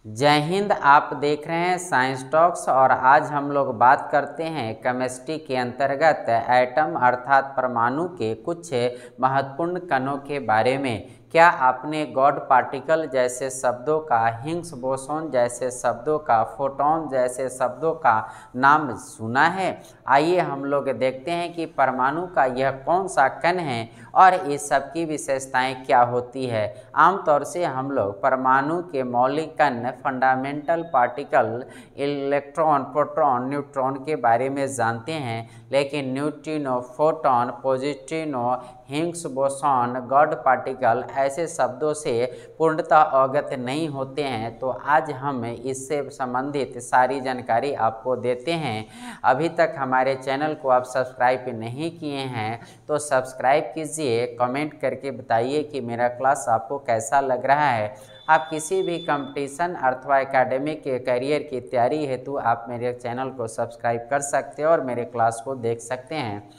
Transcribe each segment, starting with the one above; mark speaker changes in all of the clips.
Speaker 1: जय हिंद। आप देख रहे हैं साइंस टॉक्स और आज हम लोग बात करते हैं केमिस्ट्री के अंतर्गत एटम अर्थात परमाणु के कुछ महत्वपूर्ण कणों के बारे में। क्या आपने गॉड पार्टिकल जैसे शब्दों का, हिग्स बोसोन जैसे शब्दों का, फोटॉन जैसे शब्दों का नाम सुना है? आइए हम लोग देखते हैं कि परमाणु का यह कौन सा कण है और इस सब की विशेषताएं क्या होती है। आमतौर से हम लोग परमाणु के मौलिक कण, fundamental particle, electron, proton, neutron के बारे में जानते हैं, लेकिन न्यूट्रिनो, फोटॉन, पॉजिट्रिनो, हिग्स बोसॉन, गॉड पार्टिकल ऐसे शब्दों से पूर्णतः अवगत नहीं होते हैं। तो आज हम इससे संबंधित सारी जानकारी आपको देते हैं। अभी तक हमारे चैनल को आप सब्सक्राइब नहीं किए हैं तो सब्सक्राइब कीजिए, कमेंट करके बताइए कि मेरा क्लास आपको कैसा लग रहा है। आप किसी भी कंपटीशन अथवा एकेडमिक के करियर की तैयारी हेतु आप मेरे चैनल को सब्सक्राइब कर सकते हैं और मेरे क्लास को देख सकते हैं।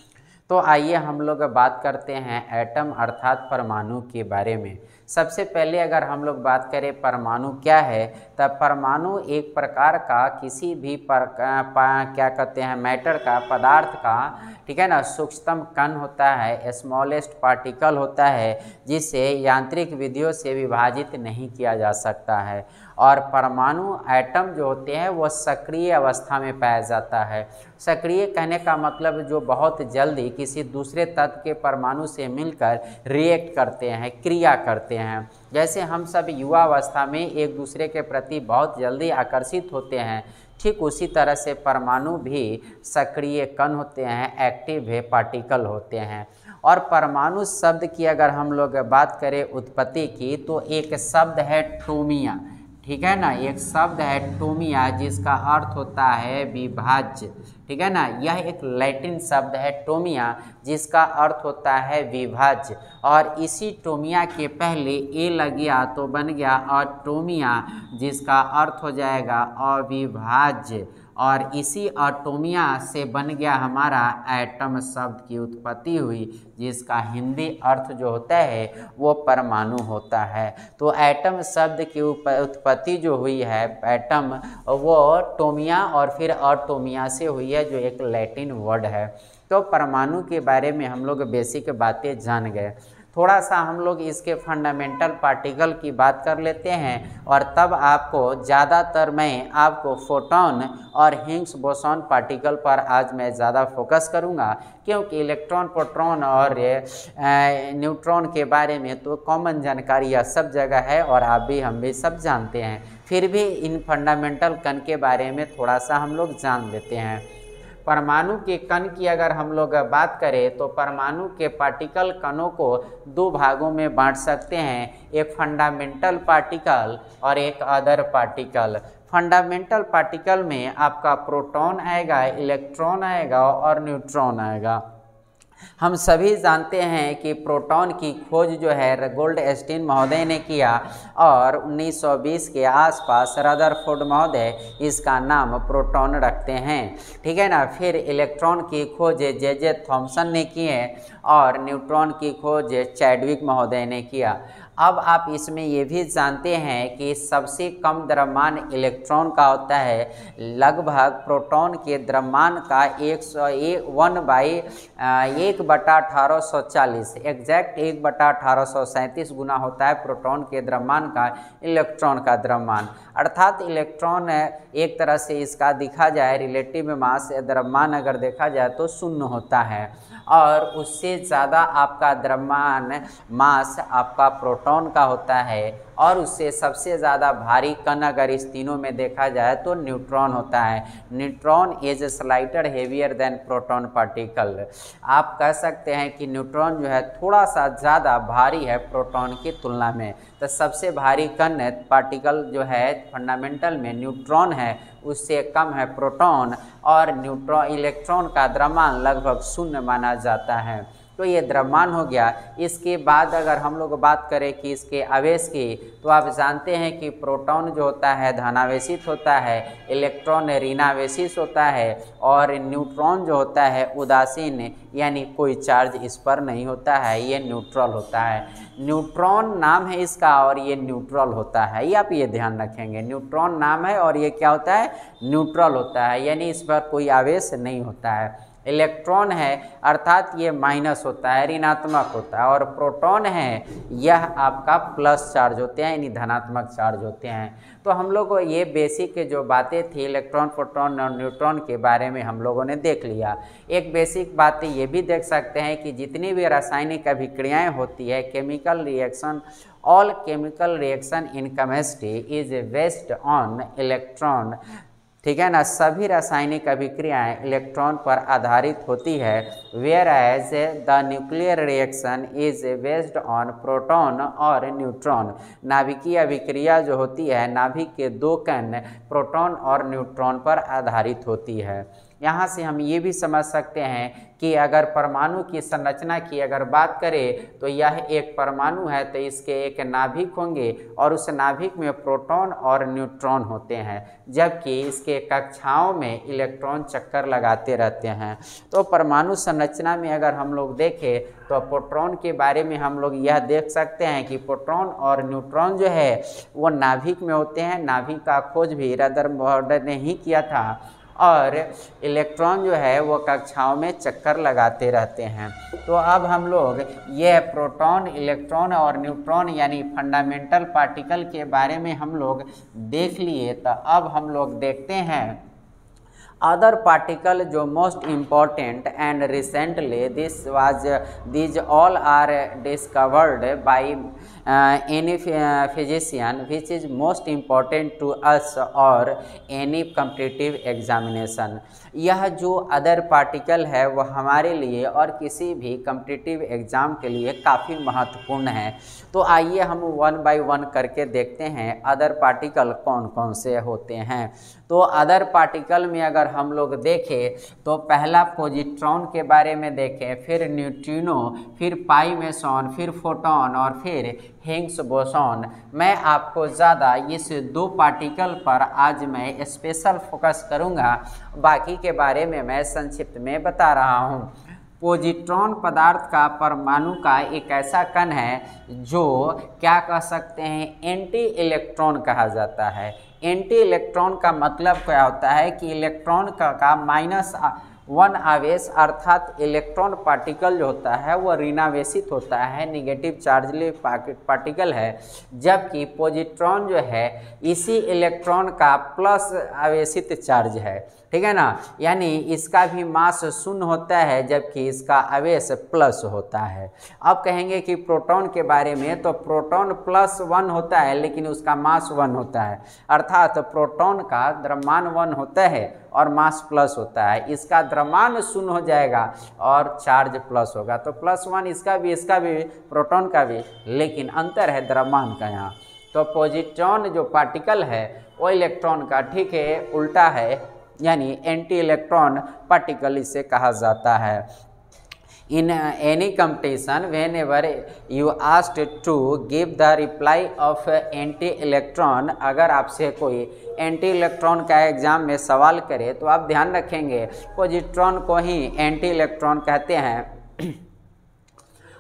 Speaker 1: तो आइए हम लोग बात करते हैं एटम अर्थात परमाणु के बारे में। सबसे पहले अगर हम लोग बात करें परमाणु क्या है, तब परमाणु एक प्रकार का किसी भी क्या कहते हैं मैटर का, पदार्थ का, ठीक है ना, सूक्ष्मतम कण होता है, स्मॉलेस्ट पार्टिकल होता है, जिसे यांत्रिक विधियों से विभाजित नहीं किया जा सकता है। और परमाणु एटम जो होते हैं वो सक्रिय अवस्था में पाया जाता है। सक्रिय कहने का मतलब जो बहुत जल्दी किसी दूसरे तत्व के परमाणु से मिलकर रिएक्ट करते हैं, क्रिया करते हैं। जैसे हम सब युवा अवस्था में एक दूसरे के प्रति बहुत जल्दी आकर्षित होते हैं, ठीक उसी तरह से परमाणु भी सक्रिय कण होते हैं, एक्टिव है पार्टिकल होते हैं। और परमाणु शब्द की अगर हम लोग बात करें उत्पत्ति की, तो एक शब्द है टोमिया, ठीक है ना, एक शब्द है टोमिया जिसका अर्थ होता है विभाज्य, ठीक है ना। यह एक लैटिन शब्द है टोमिया जिसका अर्थ होता है विभाज्य। और इसी टोमिया के पहले ए लग गया तो बन गया अटोमिया जिसका अर्थ हो जाएगा अविभाज्य। और इसी अटोमिया से बन गया हमारा एटम शब्द की उत्पत्ति हुई, जिसका हिंदी अर्थ जो होता है वो परमाणु होता है। तो एटम शब्द की उत्पत्ति जो हुई है एटम, वो टोमिया और फिर अटोमिया से हुई है, जो एक लैटिन वर्ड है। तो परमाणु के बारे में हम लोग बेसिक बातें जान गए। थोड़ा सा हम लोग इसके फंडामेंटल पार्टिकल की बात कर लेते हैं और तब आपको ज़्यादातर मैं आपको फोटॉन और हिग्स बोसॉन पार्टिकल पर आज मैं ज़्यादा फोकस करूंगा, क्योंकि इलेक्ट्रॉन, प्रोटॉन और न्यूट्रॉन के बारे में तो कॉमन जानकारी यह सब जगह है और आप भी हम भी सब जानते हैं। फिर भी इन फंडामेंटल कण के बारे में थोड़ा सा हम लोग जान लेते हैं। परमाणु के कण की अगर हम लोग बात करें तो परमाणु के पार्टिकल कणों को दो भागों में बांट सकते हैं, एक फंडामेंटल पार्टिकल और एक अदर पार्टिकल। फंडामेंटल पार्टिकल में आपका प्रोटॉन आएगा, इलेक्ट्रॉन आएगा और न्यूट्रॉन आएगा। हम सभी जानते हैं कि प्रोटॉन की खोज जो है गोल्डस्टीन महोदय ने किया और 1920 के आसपास रदरफोर्ड महोदय इसका नाम प्रोटॉन रखते हैं, ठीक है ना। फिर इलेक्ट्रॉन की खोज जे थॉमसन ने की है और न्यूट्रॉन की खोज चैडविक महोदय ने किया। अब आप इसमें ये भी जानते हैं कि सबसे कम द्रव्यमान इलेक्ट्रॉन का होता है। लगभग प्रोटॉन के द्रव्यमान का 1/1840 एग्जैक्ट 1/1837 गुना होता है प्रोटॉन के द्रव्यमान का इलेक्ट्रॉन का द्रव्यमान। अर्थात इलेक्ट्रॉन एक तरह से इसका दिखा जाए रिलेटिव मास, द्रव्यमान अगर देखा जाए तो शून्य होता है, और उससे ज़्यादा आपका द्रव्यमान मास आपका प्रोटॉन का होता है, और उससे सबसे ज़्यादा भारी कण अगर इस तीनों में देखा जाए तो न्यूट्रॉन होता है। Neutron is slighter heavier than proton particle. आप कह सकते हैं कि न्यूट्रॉन जो है थोड़ा सा ज़्यादा भारी है प्रोटॉन की तुलना में। तो सबसे भारी कण पार्टिकल जो है फंडामेंटल में न्यूट्रॉन है, उससे कम है प्रोटॉन, और इलेक्ट्रॉन का द्रव्यमान लगभग शून्य माना जाता है। तो ये द्रव्यमान हो गया। इसके बाद अगर हम लोग बात करें कि इसके आवेश की, तो आप जानते हैं कि प्रोटॉन जो होता है धनावेशित होता है, इलेक्ट्रॉन ऋणावेशित होता है, और न्यूट्रॉन जो होता है उदासीन, यानी कोई चार्ज इस पर नहीं होता है, ये न्यूट्रल होता है। न्यूट्रॉन नाम है इसका और ये न्यूट्रल होता है, ये आप ये ध्यान रखेंगे, न्यूट्रॉन नाम है और ये क्या होता है, न्यूट्रल होता है, यानी इस पर कोई आवेश नहीं होता है। इलेक्ट्रॉन है अर्थात ये माइनस होता है, ऋणात्मक होता है, और प्रोटॉन है यह आपका प्लस चार्ज होते हैं, यानी धनात्मक चार्ज होते हैं। तो हम लोग को ये बेसिक जो बातें थी इलेक्ट्रॉन, प्रोटॉन और न्यूट्रॉन के बारे में हम लोगों ने देख लिया। एक बेसिक बातें ये भी देख सकते हैं कि जितनी भी रासायनिक अभिक्रियाएं होती है, chemical reaction, all chemical reaction in chemistry is based on electron, ठीक है ना, सभी रासायनिक अभिक्रियाएं इलेक्ट्रॉन पर आधारित होती है। Whereas the nuclear reaction is based on proton और न्यूट्रॉन, नाभिकीय अभिक्रिया जो होती है नाभिक के दो कण प्रोटॉन और न्यूट्रॉन पर आधारित होती है। यहाँ से हम ये भी समझ सकते हैं कि अगर परमाणु की संरचना की अगर बात करें तो यह एक परमाणु है, तो इसके एक नाभिक होंगे और उस नाभिक में प्रोटॉन और न्यूट्रॉन होते हैं, जबकि इसके कक्षाओं में इलेक्ट्रॉन चक्कर लगाते रहते हैं। तो परमाणु संरचना में अगर हम लोग देखें तो प्रोटॉन के बारे में हम लोग यह देख सकते हैं कि प्रोटॉन और न्यूट्रॉन जो है वो नाभिक में होते हैं। नाभिक का खोज भी रदरफोर्ड ने ही किया था, और इलेक्ट्रॉन जो है वो कक्षाओं में चक्कर लगाते रहते हैं। तो अब हम लोग ये प्रोटॉन, इलेक्ट्रॉन और न्यूट्रॉन यानी फंडामेंटल पार्टिकल के बारे में हम लोग देख लिए। तो अब हम लोग देखते हैं other particle जो most important and recently these all are discovered by any physician which is most important to us or any competitive examination। यह जो अदर पार्टिकल है वह हमारे लिए और किसी भी कम्पिटिटिव एग्ज़ाम के लिए काफ़ी महत्वपूर्ण है। तो आइए हम वन बाय वन करके देखते हैं अदर पार्टिकल कौन कौन से होते हैं। तो अदर पार्टिकल में अगर हम लोग देखें तो पहला पॉजिट्रॉन के बारे में देखें, फिर न्यूट्रिनो, फिर पाई मेसॉन, फिर फोटॉन और फिर हिग्स बोसॉन। मैं आपको ज़्यादा इस दो पार्टिकल पर आज मैं स्पेशल फोकस करूंगा, बाकी के बारे में मैं संक्षिप्त में बता रहा हूं। पॉजिट्रॉन पदार्थ का परमाणु का एक ऐसा कण है जो क्या कह सकते हैं, एंटी इलेक्ट्रॉन कहा जाता है। एंटी इलेक्ट्रॉन का मतलब क्या होता है कि इलेक्ट्रॉन का -1 आवेश अर्थात इलेक्ट्रॉन पार्टिकल जो होता है वह ऋणावेशित होता है, निगेटिव चार्जले पार्टिकल है, जबकि पॉजिट्रॉन जो है इसी इलेक्ट्रॉन का प्लस आवेशित चार्ज है, ठीक है ना, यानी इसका भी मास 0 होता है जबकि इसका आवेश प्लस होता है। अब कहेंगे कि प्रोटॉन के बारे में, तो प्रोटॉन +1 होता है लेकिन उसका मास 1 होता है, अर्थात प्रोटॉन का द्रव्यमान 1 होता है और मास प्लस होता है। इसका द्रव्यमान 0 हो जाएगा और चार्ज प्लस होगा, तो +1 इसका भी प्रोटॉन का भी, लेकिन अंतर है द्रव्यमान का यहाँ। तो पॉजिट्रॉन जो पार्टिकल है वो इलेक्ट्रॉन का ठीक है उल्टा है, यानी एंटी इलेक्ट्रॉन पार्टिकल इसे कहा जाता है। In any competition whenever you asked to give the reply of anti electron, अगर आपसे कोई एंटी इलेक्ट्रॉन का एग्जाम में सवाल करे तो आप ध्यान रखेंगे पॉजिट्रॉन को ही एंटी इलेक्ट्रॉन कहते हैं।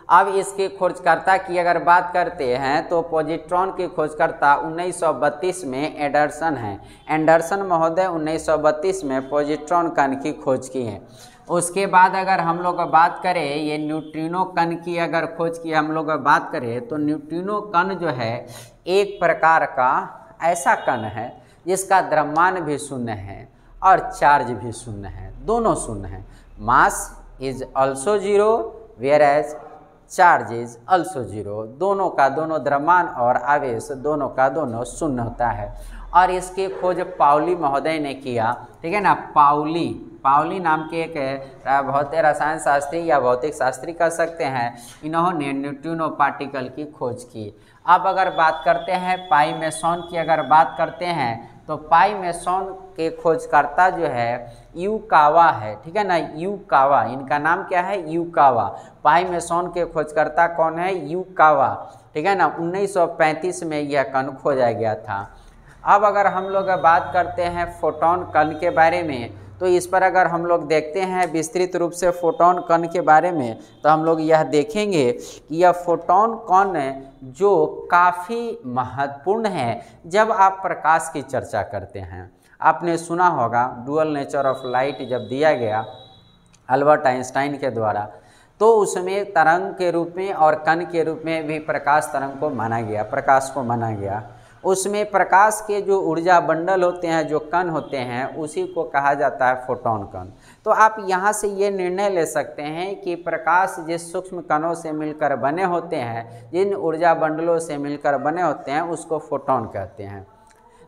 Speaker 1: अब इसके खोजकर्ता की अगर बात करते हैं तो पॉजिट्रॉन के खोजकर्ता 1932 में एंडरसन हैं। एंडरसन महोदय 1932 में पॉजिट्रॉन कण की खोज की है। उसके बाद अगर हम लोग बात करें ये न्यूट्रिनो कण की अगर खोज की हम लोग बात करें तो न्यूट्रिनो कण जो है एक प्रकार का ऐसा कण है जिसका द्रव्यमान भी 0 है और चार्ज भी 0 है, दोनों 0 हैं। Mass is also 0 whereas charge is also 0, दोनों का दोनों द्रव्यमान और आवेश दोनों का दोनों 0 होता है। और इसकी खोज पाउली महोदय ने किया, ठीक है ना। पाउली नाम के एक भौतिक रसायन शास्त्री या भौतिक शास्त्री कह सकते हैं, इन्होंने न्यूट्रिनो पार्टिकल की खोज की। अब अगर बात करते हैं पाई मेसॉन की अगर बात करते हैं तो पाई मेसोन के खोजकर्ता जो है यूकावा है, ठीक है ना, यूकावा, इनका नाम क्या है, यूकावा। पाई मेसोन के खोजकर्ता कौन है, यूकावा, ठीक है ना। 1935 में यह कण खोजा गया था। अब अगर हम लोग बात करते हैं फोटोन कण के बारे में, तो इस पर अगर हम लोग देखते हैं विस्तृत रूप से फोटोन कण के बारे में, तो हम लोग यह देखेंगे कि यह फोटोन कण जो काफ़ी महत्वपूर्ण है जब आप प्रकाश की चर्चा करते हैं। आपने सुना होगा डुअल नेचर ऑफ लाइट जब दिया गया अल्बर्ट आइंस्टाइन के द्वारा, तो उसमें तरंग के रूप में और कण के रूप में भी प्रकाश तरंग को माना गया, प्रकाश को माना गया। उसमें प्रकाश के जो ऊर्जा बंडल होते हैं, जो कण होते हैं, उसी को कहा जाता है फोटोन कण। तो आप यहाँ से ये निर्णय ले सकते हैं कि प्रकाश जिस सूक्ष्म कणों से मिलकर बने होते हैं, जिन ऊर्जा बंडलों से मिलकर बने होते हैं, उसको फोटोन कहते हैं।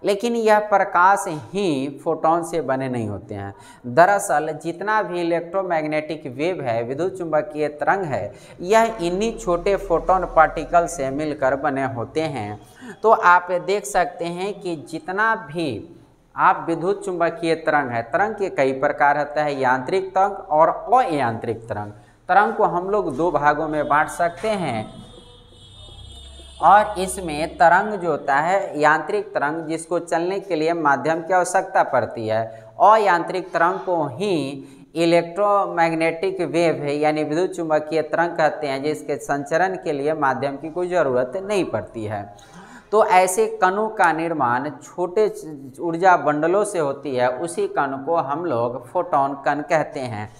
Speaker 1: लेकिन यह प्रकाश ही फोटोन से बने नहीं होते हैं। दरअसल जितना भी इलेक्ट्रोमैग्नेटिक वेव है, विद्युत चुंबकीय तरंग है, यह इन्हीं छोटे फोटोन पार्टिकल से मिलकर बने होते हैं। तो आप देख सकते हैं कि जितना भी आप विद्युत चुंबकीय तरंग है, तरंग के कई प्रकार होता है, यांत्रिक तरंग और अयांत्रिक तरंग। तरंग को हम लोग दो भागों में बांट सकते हैं, और इसमें तरंग जो होता है यांत्रिक तरंग, जिसको चलने के लिए माध्यम की आवश्यकता पड़ती है, अयांत्रिक तरंग को ही इलेक्ट्रोमैग्नेटिक वेव है यानी विद्युत चुंबकीय तरंग कहते हैं, जिसके संचरण के लिए माध्यम की कोई ज़रूरत नहीं पड़ती है। तो ऐसे कणों का निर्माण छोटे ऊर्जा बंडलों से होती है, उसी कण को हम लोग फोटोन कण कहते हैं।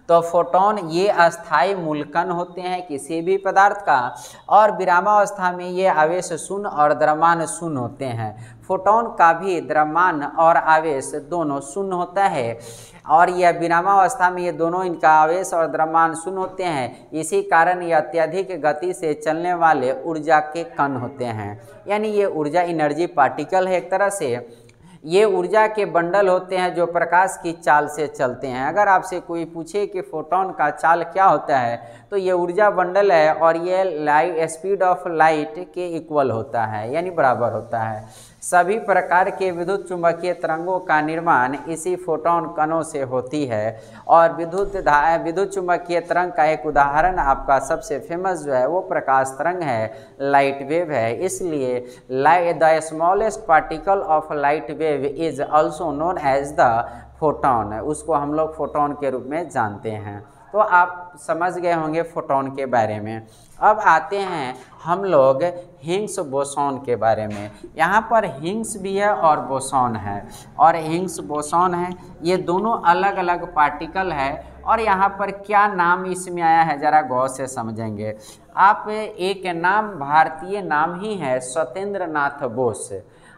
Speaker 1: तो फोटोन ये अस्थायी मूल कण होते हैं किसी भी पदार्थ का, और विरामावस्था में ये आवेश शून्य और द्रव्यमान शून्य होते हैं। फोटोन का भी द्रव्यमान और आवेश दोनों शून्य होता है, और यह विरामावस्था में ये दोनों, इनका आवेश और द्रव्यमान शून्य होते हैं। इसी कारण ये अत्यधिक गति से चलने वाले ऊर्जा के कण होते हैं, यानी ये ऊर्जा एनर्जी पार्टिकल है एक तरह से। ये ऊर्जा के बंडल होते हैं जो प्रकाश की चाल से चलते हैं। अगर आपसे कोई पूछे कि फोटोन का चाल क्या होता है, तो ये ऊर्जा बंडल है, और ये लाइट स्पीड ऑफ लाइट के इक्वल होता है, यानी बराबर होता है। सभी प्रकार के विद्युत चुंबकीय तरंगों का निर्माण इसी फोटोन कणों से होती है। और विद्युत चुंबकीय तरंग का एक उदाहरण आपका सबसे फेमस जो है वो प्रकाश तरंग है, लाइट वेव है। इसलिए the smallest particle of light wave is also known as the photon, उसको हम लोग फोटोन के रूप में जानते हैं। तो आप समझ गए होंगे फोटोन के बारे में। अब आते हैं हम लोग हिग्स बोसॉन के बारे में। यहाँ पर हिग्स भी है और बोसॉन है, और हिग्स बोसॉन है, ये दोनों अलग अलग पार्टिकल है। और यहाँ पर क्या नाम इसमें आया है जरा गौर से समझेंगे आप। एक नाम भारतीय नाम ही है, सत्येंद्र नाथ बोस।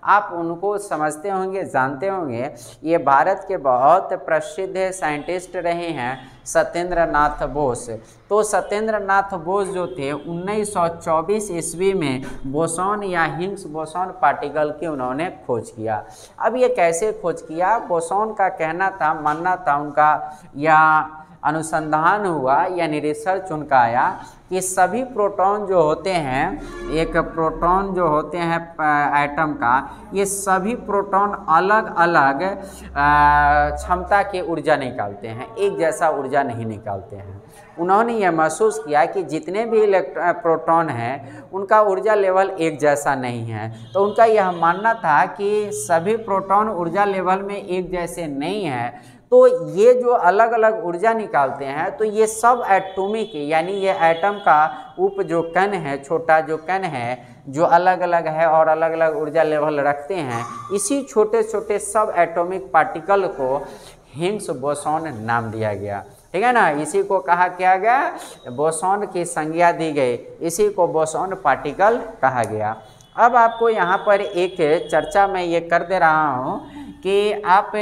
Speaker 1: आप उनको समझते होंगे, जानते होंगे। ये भारत के बहुत प्रसिद्ध साइंटिस्ट रहे हैं सत्येंद्र नाथ बोस। तो सत्येंद्र नाथ बोस जो थे 1924 ईस्वी में बोसॉन या हिग्स बोसॉन पार्टिकल की उन्होंने खोज किया। अब ये कैसे खोज किया? बोसॉन का कहना था, मानना था उनका, या अनुसंधान हुआ यानी रिसर्च उनका आया कि सभी प्रोटॉन जो होते हैं, एक प्रोटॉन जो होते हैं एटम का, ये सभी प्रोटॉन अलग अलग क्षमता की ऊर्जा निकालते हैं, एक जैसा ऊर्जा नहीं निकालते हैं। उन्होंने यह महसूस किया कि जितने भी प्रोटॉन हैं उनका ऊर्जा लेवल एक जैसा नहीं है। तो उनका यह मानना था कि सभी प्रोटॉन ऊर्जा लेवल में एक जैसे नहीं हैं, तो ये जो अलग अलग ऊर्जा निकालते हैं, तो ये सब एटॉमिक, यानी ये एटम का जो कण है, छोटा जो कण है, जो अलग अलग है और अलग अलग ऊर्जा लेवल रखते हैं, इसी छोटे छोटे सब एटॉमिक पार्टिकल को हिग्स बोसॉन नाम दिया गया। ठीक है ना, इसी को कहा क्या गया, बोसॉन की संज्ञा दी गई, इसी को बोसॉन पार्टिकल कहा गया। अब आपको यहाँ पर एक चर्चा मैं ये कर दे रहा हूँ कि आप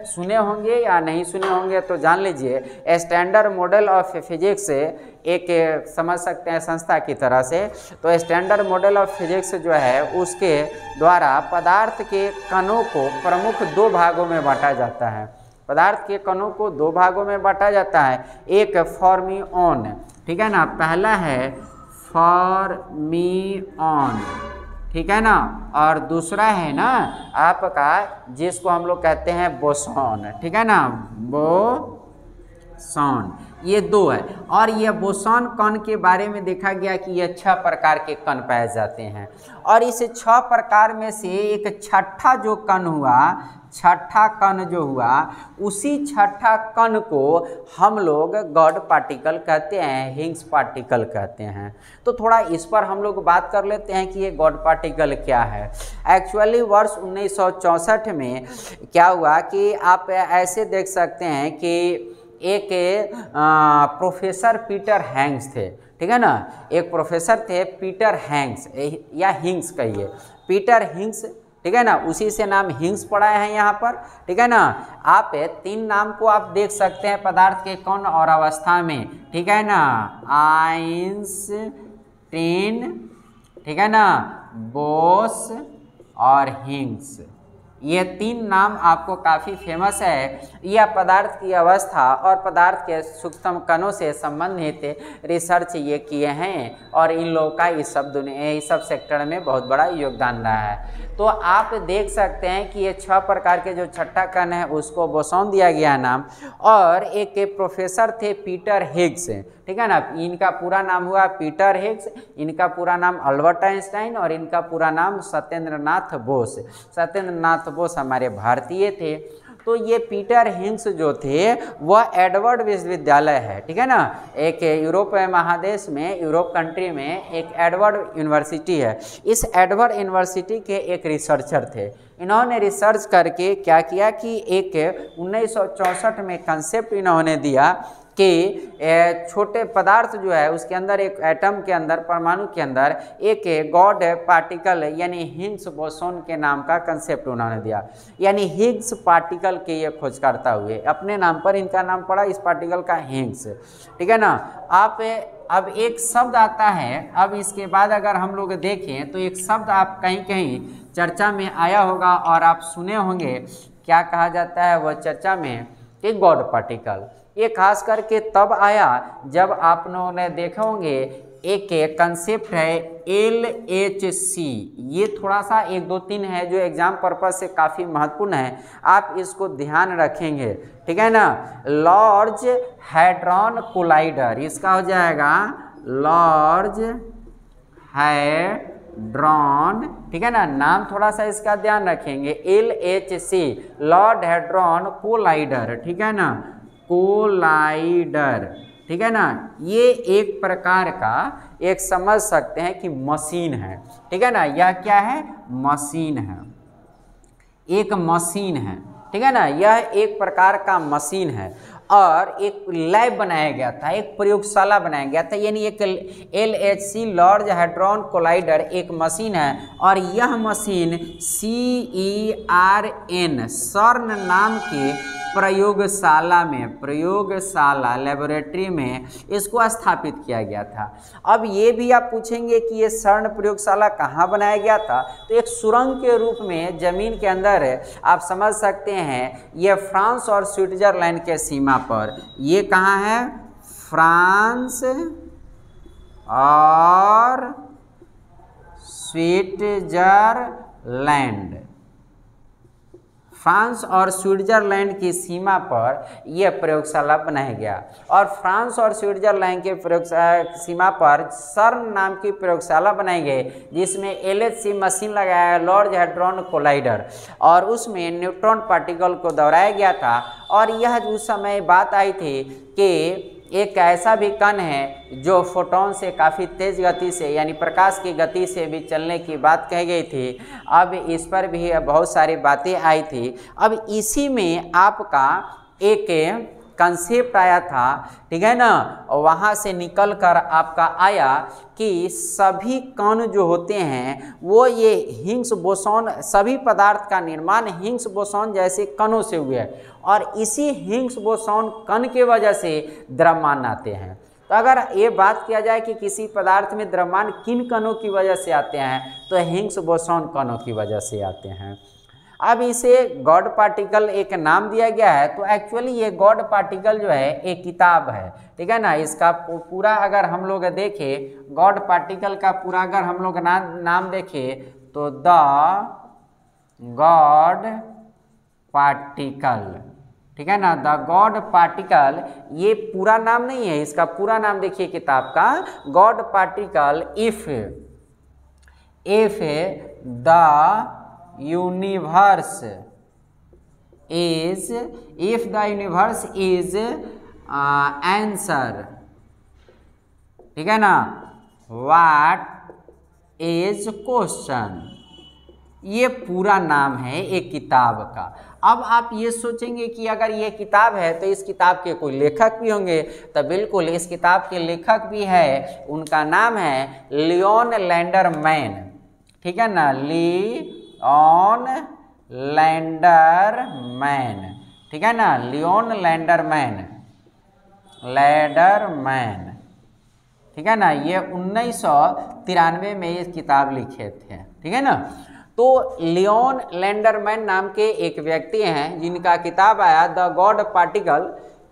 Speaker 1: सुने होंगे या नहीं सुने होंगे, तो जान लीजिए। स्टैंडर्ड मॉडल ऑफ फिजिक्स एक समझ सकते हैं संस्था की तरह से। तो स्टैंडर्ड मॉडल ऑफ फिजिक्स जो है उसके द्वारा पदार्थ के कणों को प्रमुख दो भागों में बांटा जाता है। पदार्थ के कणों को दो भागों में बांटा जाता है। एक फॉर्मिऑन, ठीक है ना, पहला है फॉर्मिऑन, ठीक है ना, और दूसरा है ना आपका जिसको हम लोग कहते हैं बोसॉन, ठीक है ना, बोसॉन, ये दो है। और ये बोसॉन कण के बारे में देखा गया कि ये 6 प्रकार के कण पाए जाते हैं, और इस 6 प्रकार में से एक छठा जो कण हुआ, छठा कण जो हुआ, उसी छठा कण को हम लोग गॉड पार्टिकल कहते हैं, हिग्स पार्टिकल कहते हैं। तो थोड़ा इस पर हम लोग बात कर लेते हैं कि ये गॉड पार्टिकल क्या है। एक्चुअली वर्ष 1964 में क्या हुआ कि आप ऐसे देख सकते हैं कि एक प्रोफेसर पीटर हैंग्स थे, ठीक है ना, एक प्रोफेसर थे पीटर हैंग्स या हिंग्स कहिए, पीटर हिंग्स, ठीक है ना, उसी से नाम हिंग्स पड़ा है यहाँ पर, ठीक है ना। आप 3 नाम को आप देख सकते हैं पदार्थ के कण और अवस्था में, ठीक है ना, आइंस्टीन, ठीक है ना, बोस और हिंग्स, ये 3 नाम आपको काफ़ी फेमस है। यह पदार्थ की अवस्था और पदार्थ के सूक्ष्म कणों से संबंधित रिसर्च ये किए हैं, और इन लोगों का इस सब सेक्टर में बहुत बड़ा योगदान रहा है। तो आप देख सकते हैं कि ये 6 प्रकार के जो छठा कण है उसको बोसॉन दिया गया नाम, और एक प्रोफेसर थे पीटर हिग्स, ठीक है ना, इनका पूरा नाम हुआ पीटर हिग्स, इनका पूरा नाम अल्बर्ट आइंस्टाइन, और इनका पूरा नाम सत्येंद्रनाथ बोस। सत्येंद्रनाथ बोस हमारे भारतीय थे। तो ये पीटर हिंग्स जो थे वह एडवर्ड विश्वविद्यालय है, ठीक है ना, एक यूरोप महादेश में, यूरोप कंट्री में एक एडवर्ड यूनिवर्सिटी है। इस एडवर्ड यूनिवर्सिटी के एक रिसर्चर थे। इन्होंने रिसर्च करके क्या किया कि एक 1964 में कंसेप्ट इन्होंने दिया कि छोटे पदार्थ जो है उसके अंदर, एक एटम के अंदर, परमाणु के अंदर एक गॉड पार्टिकल यानी हिग्स बोसॉन के नाम का कंसेप्ट उन्होंने दिया। यानी हिग्स पार्टिकल के ये खोज करता हुए अपने नाम पर इनका नाम पड़ा इस पार्टिकल का हिग्स, ठीक है ना। आप अब एक शब्द आता है, अब इसके बाद अगर हम लोग देखें तो एक शब्द आप कहीं कहीं चर्चा में आया होगा और आप सुने होंगे, क्या कहा जाता है वह चर्चा में, कि गॉड पार्टिकल। ये खास करके तब आया जब आप लोगों ने देखे होंगे एक कंसेप्ट है LHC, ये थोड़ा सा 1 2 3 है जो एग्जाम पर्पज से काफ़ी महत्वपूर्ण है, आप इसको ध्यान रखेंगे, ठीक है ना। लार्ज हैड्रॉन कोलाइडर, इसका हो जाएगा लार्ज हैड्रॉन, ठीक है ना, नाम थोड़ा सा इसका ध्यान रखेंगे, LHC, लार्ज हैड्रॉन कोलाइडर, ठीक है ना, कोलाइडर, ठीक है ना। ये एक प्रकार का एक समझ सकते हैं कि मशीन है, ठीक है ना, यह क्या है, मशीन है, एक मशीन है, ठीक है ना, यह एक प्रकार का मशीन है। और एक लैब बनाया गया था, एक प्रयोगशाला बनाया गया था, यानी एक LHC लार्ज हैड्रॉन कोलाइडर एक मशीन है, और यह मशीन CERN सर्न नाम के प्रयोगशाला में, प्रयोगशाला लेबोरेटरी में इसको स्थापित किया गया था। अब ये भी आप पूछेंगे कि ये सर्न प्रयोगशाला कहाँ बनाया गया था, तो एक सुरंग के रूप में जमीन के अंदर आप समझ सकते हैं, ये फ्रांस और स्विट्जरलैंड के सीमा पर, ये कहाँ है, फ्रांस और स्विट्जरलैंड, फ्रांस और स्विट्जरलैंड की सीमा पर यह प्रयोगशाला बनाया गया। और फ्रांस और स्विट्जरलैंड के सीमा पर सर्न नाम की प्रयोगशाला बनाई गई, जिसमें LHC मशीन लगाया, लार्ज हैड्रॉन कोलाइडर, और उसमें न्यूट्रॉन पार्टिकल को दोहराया गया था। और यह उस समय बात आई थी कि एक ऐसा भी कण है जो फोटोन से काफ़ी तेज़ गति से, यानी प्रकाश की गति से भी चलने की बात कही गई थी। अब इस पर भी बहुत सारी बातें आई थी। अब इसी में आपका एक कंसेप्ट आया था, ठीक है ना, वहाँ से निकल कर आपका आया कि सभी कण जो होते हैं वो ये हिग्स बोसॉन, सभी पदार्थ का निर्माण हिग्स बोसॉन जैसे कणों से हुए है, और इसी हिग्स बोसॉन कण के वजह से द्रव्यमान आते हैं। तो अगर ये बात किया जाए कि किसी पदार्थ में द्रव्यमान किन कणों की वजह से आते हैं, तो हिग्स बोसॉन कणों की वजह से आते हैं। अब इसे गॉड पार्टिकल एक नाम दिया गया है। तो एक्चुअली ये गॉड पार्टिकल जो है एक किताब है, ठीक है ना, इसका पूरा अगर हम लोग देखें, गॉड पार्टिकल का पूरा अगर हम लोग नाम देखें तो द गॉड पार्टिकल, ठीक है ना, द गॉड पार्टिकल, ये पूरा नाम नहीं है, इसका पूरा नाम देखिए किताब का, God particle if the universe is answer, ठीक है ना, व्हाट इज क्वेश्चन, ये पूरा नाम है एक किताब का। अब आप ये सोचेंगे कि अगर ये किताब है तो इस किताब के कोई लेखक भी होंगे, तो बिल्कुल इस किताब के लेखक भी है, उनका नाम है लियोन लैंडरमैन, ठीक है ना, लियोन लैंडरमैन, ठीक है ना, लियोन लैंडरमैन, ठीक है ना, ये 1993 में ये किताब लिखे थे, ठीक है ना। तो लियोन लैंडरमैन नाम के एक व्यक्ति हैं जिनका किताब आया द गॉड पार्टिकल,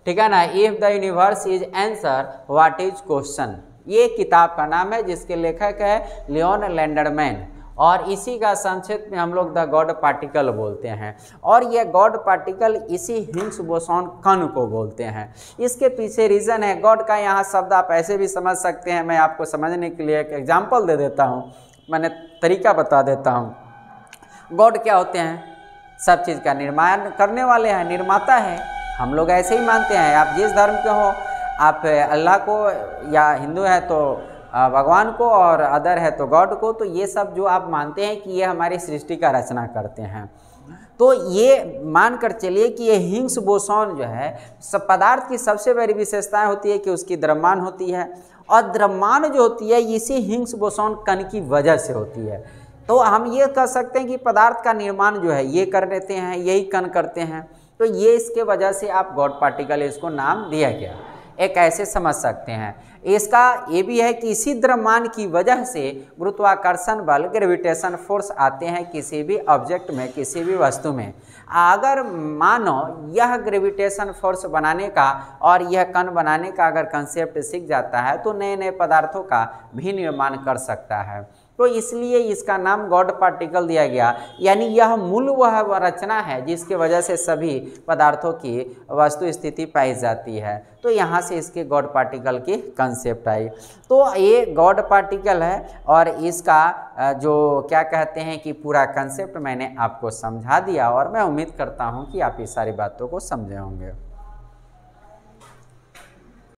Speaker 1: ठीक है ना, if the universe is answer what is question, ये किताब का नाम है जिसके लेखक है लियोन लैंडरमैन, और इसी का संक्षिप्त में हम लोग द गॉड पार्टिकल बोलते हैं। और ये गॉड पार्टिकल इसी हिग्स बोसॉन कण को बोलते हैं। इसके पीछे रीज़न है, गॉड का यहाँ शब्द आप ऐसे भी समझ सकते हैं, मैं आपको समझने के लिए एक एग्जाम्पल दे देता हूँ, मैंने तरीका बता देता हूँ। गॉड क्या होते हैं? सब चीज़ का निर्माण करने वाले हैं, निर्माता है, हम लोग ऐसे ही मानते हैं। आप जिस धर्म के हो, आप अल्लाह को, या हिंदू है तो भगवान को, और अदर है तो गॉड को, तो ये सब जो आप मानते हैं कि ये हमारी सृष्टि का रचना करते हैं, तो ये मान कर चलिए कि ये हिग्स बोसॉन जो है, सब पदार्थ की सबसे बड़ी विशेषताएं होती है कि उसकी द्रव्यमान होती है, और द्रव्यमान जो होती है इसी हिग्स बोसॉन कण की वजह से होती है। तो हम ये कह सकते हैं कि पदार्थ का निर्माण जो है ये कर लेते हैं, यही कण करते हैं, तो ये इसके वजह से आप गॉड पार्टिकल इसको नाम दिया गया, एक ऐसे समझ सकते हैं। इसका ये भी है कि इसी द्रव्यमान की वजह से गुरुत्वाकर्षण बल, ग्रेविटेशन फोर्स आते हैं किसी भी ऑब्जेक्ट में, किसी भी वस्तु में। अगर मानो यह ग्रेविटेशन फोर्स बनाने का और यह कण बनाने का अगर कंसेप्ट सीख जाता है तो नए नए पदार्थों का भी निर्माण कर सकता है, तो इसलिए इसका नाम गॉड पार्टिकल दिया गया। यानी यह मूल वह रचना है जिसकी वजह से सभी पदार्थों की वस्तु स्थिति पाई जाती है, तो यहाँ से इसके गॉड पार्टिकल की कंसेप्ट आई। तो ये गॉड पार्टिकल है, और इसका जो क्या कहते हैं कि पूरा कंसेप्ट मैंने आपको समझा दिया, और मैं उम्मीद करता हूँ कि आप ये सारी बातों को समझे होंगे।